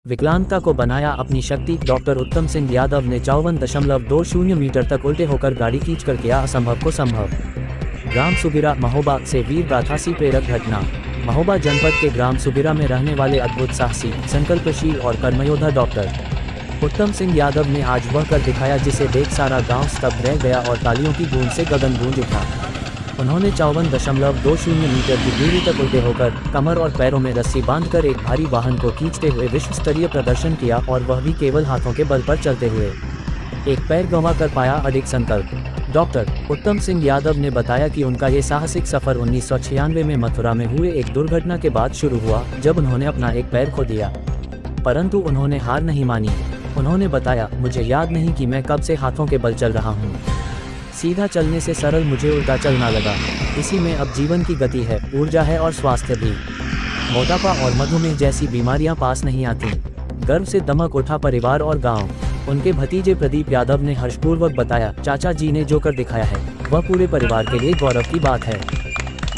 विकलांगता को बनाया अपनी शक्ति। डॉक्टर उत्तम सिंह यादव ने 54.20 मीटर तक उल्टे होकर गाड़ी खींचकर किया असंभव को संभव। ग्राम सुबिरा महोबा से वीर गाथा सी प्रेरक घटना। महोबा जनपद के ग्राम सुबिरा में रहने वाले अद्भुत साहसी, संकल्पशील और कर्मयोद्धा डॉक्टर उत्तम सिंह यादव ने आज वह कर दिखाया जिसे देख सारा गांव स्तब्ध रह गया और तालियों की गूंज से गगन गूंज उठा। उन्होंने 54.20 मीटर की दूरी तक उल्टे होकर कमर और पैरों में रस्सी बांधकर एक भारी वाहन को खींचते हुए विश्व स्तरीय प्रदर्शन किया, और वह भी केवल हाथों के बल पर चलते हुए। एक पैर गंवा कर पाया अधिक संकल्प। डॉक्टर उत्तम सिंह यादव ने बताया कि उनका ये साहसिक सफर 1996 में मथुरा में हुए एक दुर्घटना के बाद शुरू हुआ, जब उन्होंने अपना एक पैर खो दिया, परंतु उन्होंने हार नहीं मानी। उन्होंने बताया, मुझे याद नहीं कि मैं कब से हाथों के बल चल रहा हूँ। सीधा चलने से सरल मुझे उल्टा चलना लगा। इसी में अब जीवन की गति है, ऊर्जा है और स्वास्थ्य भी। मोटापा और मधुमेह जैसी बीमारियां पास नहीं आती। गर्व से दमक उठा परिवार और गांव। उनके भतीजे प्रदीप यादव ने हर्षपूर्वक बताया, चाचा जी ने जो कर दिखाया है वह पूरे परिवार के लिए गौरव की बात है।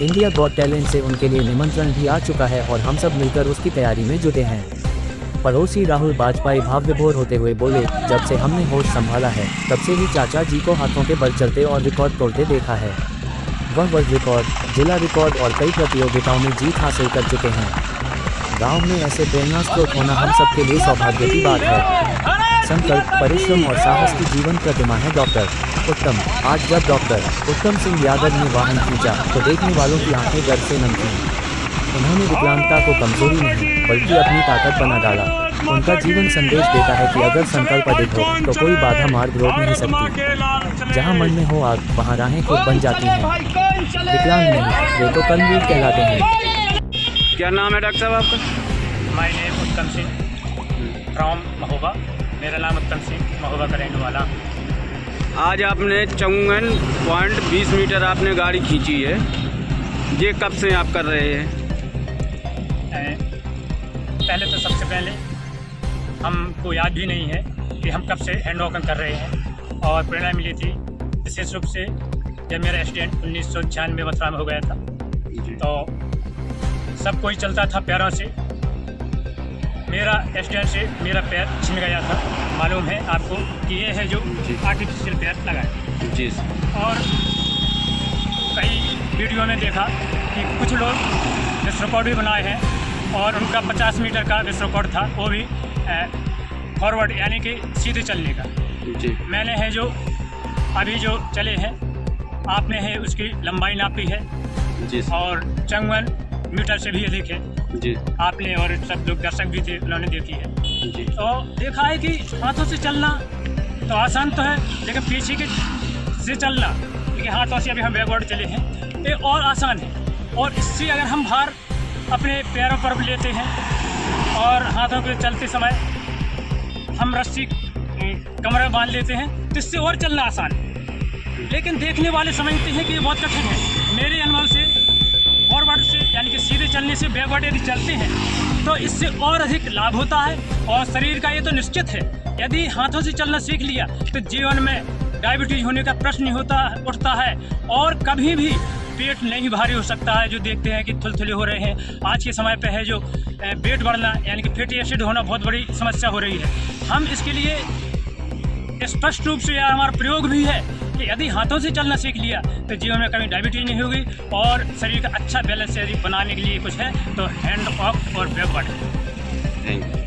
इंडिया गॉट टैलेंट से उनके लिए निमंत्रण भी आ चुका है और हम सब मिलकर उसकी तैयारी में जुटे हैं। पड़ोसी राहुल बाजपेयी भाव विभोर होते हुए बोले, जब से हमने होश संभाला है तब से ही चाचा जी को हाथों के बल चलते और रिकॉर्ड तोड़ते देखा है। वह वर्ल्ड रिकॉर्ड, जिला रिकॉर्ड और कई प्रतियोगिताओं में जीत हासिल कर चुके हैं। गांव में ऐसे प्रेरणा स्रोत होना हम सबके लिए सौभाग्य की बात है। संकल्प, परिश्रम और साहस की जीवन प्रतिमा है डॉक्टर उत्तम। आज जब डॉक्टर उत्तम सिंह यादव ने वाहन खींचा तो देखने वालों की आंखें गर्व से नम थीं। उन्होंने विकलांगता को कमजोरी नहीं बल्कि अपनी ताकत बना डाला। उनका जीवन संदेश देता है कि अगर संकल्प अधिक हो तो कोई बाधा मार्ग रोक नहीं सकती। जहां मन में हो आग, वहां राहें खुद बन जाती हैं। विकलांग नहीं, वे तो कर्मवीर कहलाते हैं। क्या नाम है डॉक्टर साहब आपका? माय नेम उत्तम सिंह फ्रॉम महोबा। मेरा नाम उत्तम सिंह, महोबा का रहने वाला। आज आपने 54.20 मीटर आपने गाड़ी खींची है, ये कब से आप कर रहे हैं? पहले तो सबसे पहले हमको याद भी नहीं है कि हम कब से हैंड वॉकिंग कर रहे हैं, और प्रेरणा मिली थी विशेष रूप से जब मेरा एक्सीडेंट 1996 मथुरा में हो गया था। तो सब कोई चलता था पैरों से, मेरा एक्सीडेंट से मेरा पैर छिन गया था। मालूम है आपको कि ये है जो आर्टिफिशियल पैर लगा है जी। और कई वीडियो में देखा कि कुछ लोग विश्व रिकॉर्ड भी बनाए हैं, और उनका 50 मीटर का विश्व रिकॉर्ड था, वो भी फॉरवर्ड यानी कि सीधे चलने का। जी। मैंने है जो अभी जो चले हैं, आपने है उसकी लंबाई नापी है जी, और 54 मीटर से भी अधिक है जी। आपने, और सब लोग दर्शक भी थे, उन्होंने देखी है जी। तो देखा है कि हाथों से चलना तो आसान तो है, लेकिन पीछे के से चलना, लेकिन हाथों से अभी हम बैकवर्ड चले हैं, ये और आसान है। और इससे अगर हम भार अपने पैरों पर लेते हैं और हाथों के चलते समय हम रस्सी कमर में बांध लेते हैं, तो इससे और चलना आसान है। लेकिन देखने वाले समझते हैं कि ये बहुत कठिन है। मेरे अनुभव से फॉरवर्ड से यानी कि सीधे चलने से बैकवर्ड यदि चलते हैं तो इससे और अधिक लाभ होता है, और शरीर का ये तो निश्चित है, यदि हाथों से चलना सीख लिया तो जीवन में डायबिटीज होने का प्रश्न उठता है, और कभी भी पेट नहीं भारी हो सकता है। जो देखते हैं कि थुलथुले हो रहे हैं आज के समय पे है, जो पेट बढ़ना यानी कि फैटी एसिड होना बहुत बड़ी समस्या हो रही है। हम इसके लिए स्पष्ट रूप से हमारा प्रयोग भी है कि यदि हाथों से चलना सीख लिया तो जीवन में कभी डायबिटीज नहीं होगी, और शरीर का अच्छा बैलेंस यदि बनाने के लिए कुछ है तो हैंड ऑफ और बैकवर्ड है। Thank you.